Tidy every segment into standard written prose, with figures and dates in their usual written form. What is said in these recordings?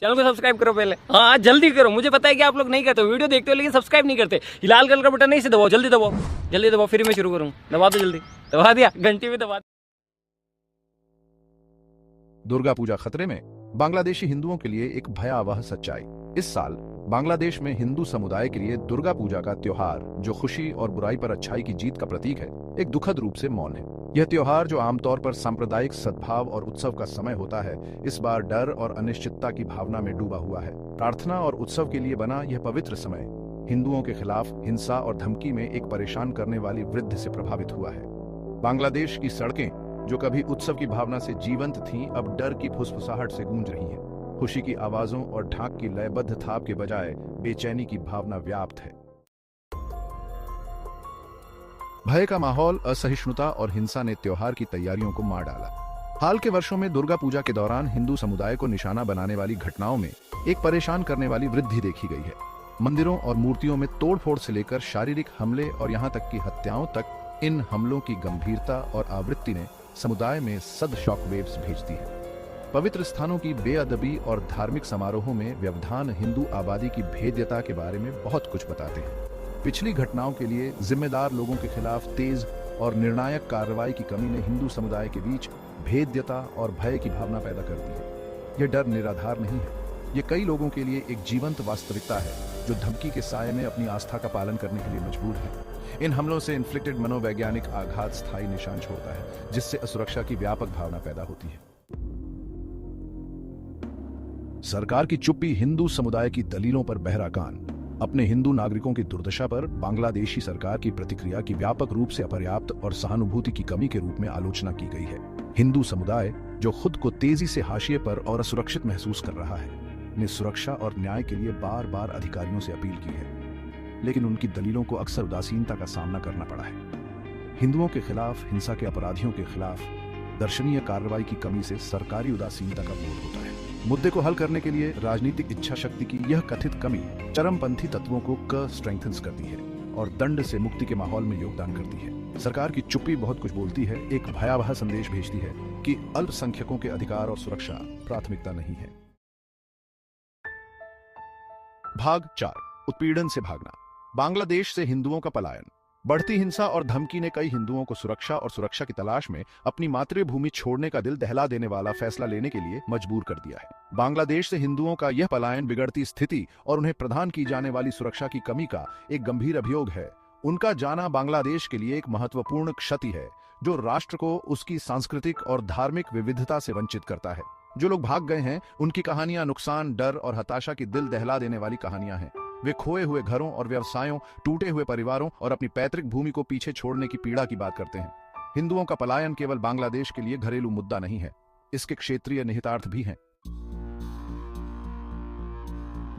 Channel को subscribe करो पहले। हाँ जल्दी करो, मुझे पता है कि आप लोग नहीं करते हो, वीडियो देखते हो लेकिन सब्सक्राइब नहीं करते। लाल कलर का बटन नहीं से दबाओ, जल्दी दबाओ, जल्दी दबाओ, फिर मैं शुरू करूँ। दबा दो जल्दी, दबा दिया, घंटी भी दबा। दुर्गा पूजा खतरे में, बांग्लादेशी हिंदुओं के लिए एक भयावह सच्चाई। इस साल बांग्लादेश में हिंदू समुदाय के लिए दुर्गा पूजा का त्योहार, जो खुशी और बुराई पर अच्छाई की जीत का प्रतीक है, एक दुखद रूप से मौन है। यह त्योहार, जो आमतौर पर सांप्रदायिक सद्भाव और उत्सव का समय होता है, इस बार डर और अनिश्चितता की भावना में डूबा हुआ है। प्रार्थना और उत्सव के लिए बना यह पवित्र समय हिंदुओं के खिलाफ हिंसा और धमकी में एक परेशान करने वाली वृद्धि से प्रभावित हुआ है। बांग्लादेश की सड़कें, जो कभी उत्सव की भावना से जीवंत थीं, अब डर की फुसफुसाहट से गूंज रही हैं। खुशी की आवाजों और ढाक की लयबद्ध थाप के बजाय बेचैनी की भावना व्याप्त है। भय का माहौल, असहिष्णुता और हिंसा ने त्योहार की तैयारियों को मार डाला। हाल के वर्षों में दुर्गा पूजा के दौरान हिंदू समुदाय को निशाना बनाने वाली घटनाओं में एक परेशान करने वाली वृद्धि देखी गई है। मंदिरों और मूर्तियों में तोड़फोड़ से लेकर शारीरिक हमले और यहां तक कि हत्याओं तक, इन हमलों की गंभीरता और आवृत्ति ने समुदाय में सद शॉकवेव्स भेज दी है। पवित्र स्थानों की बेअदबी और धार्मिक समारोहों में व्यवधान हिंदू आबादी की भेद्यता के बारे में बहुत कुछ बताते हैं। पिछली घटनाओं के लिए जिम्मेदार लोगों के खिलाफ तेज और निर्णायक कार्रवाई की कमी ने हिंदू समुदाय के बीच भेद्यता और भय की भावना पैदा कर दी है। यह डर निराधार नहीं है, ये कई लोगों के लिए एक जीवंत वास्तविकता है, जो धमकी के साये में अपनी आस्था का पालन करने के लिए मजबूर है। इन हमलों से इन्फ्लिक्टेड मनोवैज्ञानिक आघात स्थायी निशान छोड़ता है, जिससे असुरक्षा की व्यापक भावना पैदा होती है। सरकार की चुप्पी, हिंदू समुदाय की दलीलों पर बहरा कान। अपने हिंदू नागरिकों की दुर्दशा पर बांग्लादेशी सरकार की प्रतिक्रिया की व्यापक रूप से अपर्याप्त और सहानुभूति की कमी के रूप में आलोचना की गई है। हिंदू समुदाय, जो खुद को तेजी से हाशिए पर और असुरक्षित महसूस कर रहा है, ने सुरक्षा और न्याय के लिए बार बार अधिकारियों से अपील की है, लेकिन उनकी दलीलों को अक्सर उदासीनता का सामना करना पड़ा है। हिंदुओं के खिलाफ हिंसा के अपराधियों के खिलाफ दर्शनीय कार्रवाई की कमी से सरकारी उदासीनता का बोध होता है। मुद्दे को हल करने के लिए राजनीतिक इच्छा शक्ति की यह कथित कमी चरमपंथी तत्वों को स्ट्रेंथन्स करती है और दंड से मुक्ति के माहौल में योगदान करती है। सरकार की चुप्पी बहुत कुछ बोलती है, एक भयावह संदेश भेजती है कि अल्पसंख्यकों के अधिकार और सुरक्षा प्राथमिकता नहीं है। भाग 4, उत्पीड़न से भागना। बांग्लादेश से हिंदुओं का पलायन। बढ़ती हिंसा और धमकी ने कई हिंदुओं को सुरक्षा और सुरक्षा की तलाश में अपनी मातृभूमि छोड़ने का दिल दहला देने वाला फैसला लेने के लिए मजबूर कर दिया है। बांग्लादेश से हिंदुओं का यह पलायन बिगड़ती स्थिति और उन्हें प्रदान की जाने वाली सुरक्षा की कमी का एक गंभीर अभियोग है। उनका जाना बांग्लादेश के लिए एक महत्वपूर्ण क्षति है, जो राष्ट्र को उसकी सांस्कृतिक और धार्मिक विविधता से वंचित करता है। जो लोग भाग गए हैं, उनकी कहानियां नुकसान, डर और हताशा की दिल दहला देने वाली कहानियां हैं। वे खोए हुए घरों और व्यवसायों, टूटे हुए परिवारों और अपनी पैतृक भूमि को पीछे छोड़ने की पीड़ा की बात करते हैं। हिंदुओं का पलायन केवल बांग्लादेश के लिए घरेलू मुद्दा नहीं है, इसके क्षेत्रीय निहितार्थ भी हैं।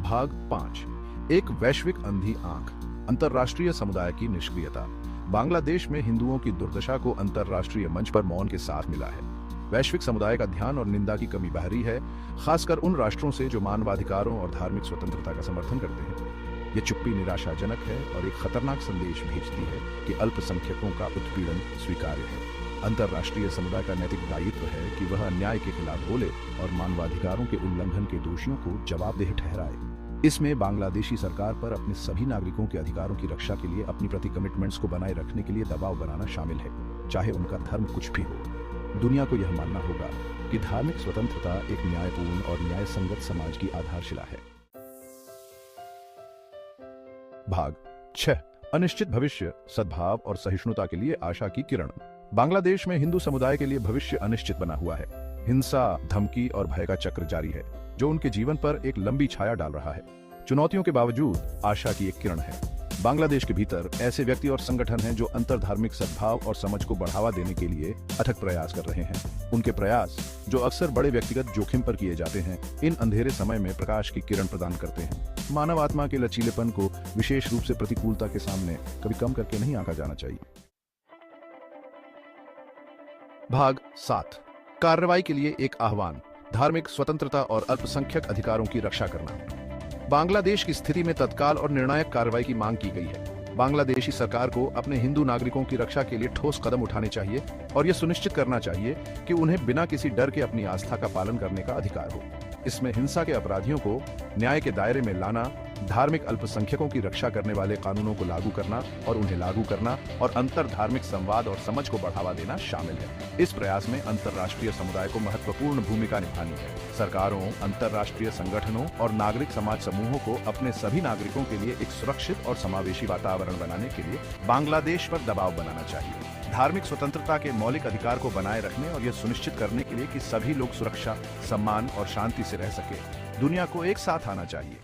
भाग 5, एक वैश्विक अंधी आंख। अंतरराष्ट्रीय समुदाय की निष्क्रियता। बांग्लादेश में हिंदुओं की दुर्दशा को अंतरराष्ट्रीय मंच पर मौन के साथ मिला है। वैश्विक समुदाय का ध्यान और निंदा की कमी बाहरी है, खासकर उन राष्ट्रों से जो मानवाधिकारों और धार्मिक स्वतंत्रता का समर्थन करते हैं। ये चुप्पी निराशाजनक है और एक खतरनाक संदेश भेजती है कि अल्पसंख्यकों का उत्पीड़न स्वीकार्य है। अंतरराष्ट्रीय समुदाय का नैतिक दायित्व है कि वह अन्याय के खिलाफ बोले और मानवाधिकारों के उल्लंघन के दोषियों को जवाबदेह ठहराए। इसमें बांग्लादेशी सरकार पर अपने सभी नागरिकों के अधिकारों की रक्षा के लिए अपनी प्रति कमिटमेंट्स को बनाए रखने के लिए दबाव बनाना शामिल है, चाहे उनका धर्म कुछ भी हो। दुनिया को यह मानना होगा कि धार्मिक स्वतंत्रता एक न्यायपूर्ण और न्याय संगत समाज की आधारशिला है। भाग 6, अनिश्चित भविष्य, सद्भाव और सहिष्णुता के लिए आशा की किरण। बांग्लादेश में हिंदू समुदाय के लिए भविष्य अनिश्चित बना हुआ है। हिंसा, धमकी और भय का चक्र जारी है, जो उनके जीवन पर एक लंबी छाया डाल रहा है। चुनौतियों के बावजूद आशा की एक किरण है। बांग्लादेश के भीतर ऐसे व्यक्ति और संगठन हैं जो अंतर्धार्मिक सद्भाव और समझ को बढ़ावा देने के लिए अथक प्रयास कर रहे हैं। उनके प्रयास, जो अक्सर बड़े व्यक्तिगत जोखिम पर किए जाते हैं, इन अंधेरे समय में प्रकाश की किरण प्रदान करते हैं। मानव आत्मा के लचीलेपन को विशेष रूप से प्रतिकूलता के सामने कभी कम करके नहीं आंका जाना चाहिए। भाग 7, कार्रवाई के लिए एक आह्वान। धार्मिक स्वतंत्रता और अल्पसंख्यक अधिकारों की रक्षा करना। बांग्लादेश की स्थिति में तत्काल और निर्णायक कार्रवाई की मांग की गई है। बांग्लादेशी सरकार को अपने हिंदू नागरिकों की रक्षा के लिए ठोस कदम उठाने चाहिए और यह सुनिश्चित करना चाहिए कि उन्हें बिना किसी डर के अपनी आस्था का पालन करने का अधिकार हो। इसमें हिंसा के अपराधियों को न्याय के दायरे में लाना, धार्मिक अल्पसंख्यकों की रक्षा करने वाले कानूनों को लागू करना और उन्हें लागू करना और अंतर धार्मिक संवाद और समझ को बढ़ावा देना शामिल है। इस प्रयास में अंतर्राष्ट्रीय समुदाय को महत्वपूर्ण भूमिका निभानी है। सरकारों, अंतर्राष्ट्रीय संगठनों और नागरिक समाज समूहों को अपने सभी नागरिकों के लिए एक सुरक्षित और समावेशी वातावरण बनाने के लिए बांग्लादेश पर दबाव बनाना चाहिए। धार्मिक स्वतंत्रता के मौलिक अधिकार को बनाए रखने और यह सुनिश्चित करने के लिए कि सभी लोग सुरक्षा, सम्मान और शांति से रह सके, दुनिया को एक साथ आना चाहिए।